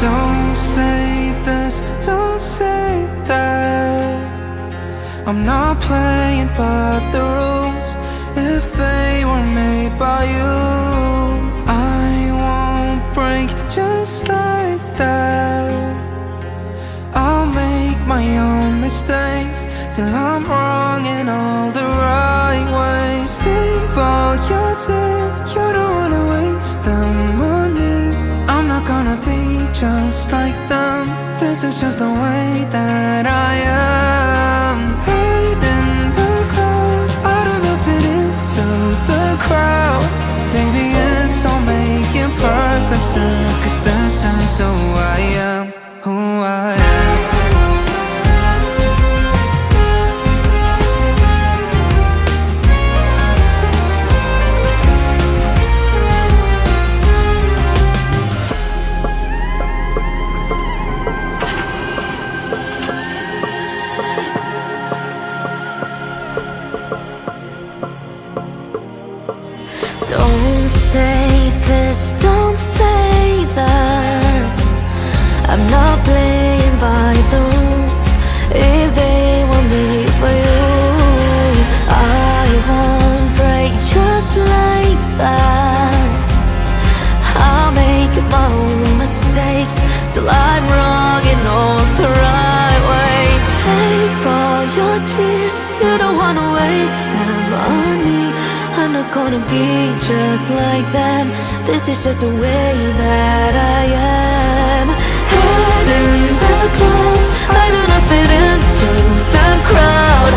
Don't say this, don't say that. I'm not playing by the rules if they were made by you. I won't break just like that. I'll make my own mistakes till I'm wrong in all the right ways. Save all your tears, you don't wanna waste them on me. I'm not gonna be just like them. This is just the way that I am. Head in the clouds, I don't know fit into the crowd. Baby, it's all making perfect sense, 'cause this is who I am, who I am. Don't say this, don't say that. I'm not playing by the rules if they were made by you. I won't break just like that. I'll make my own mistakes till I'm wrong in all the right ways. Save all your tears, you don't wanna waste them on me. I'm not gonna be just like that. This is just the way that I am. Head in the clouds, I do not fit into the crowd.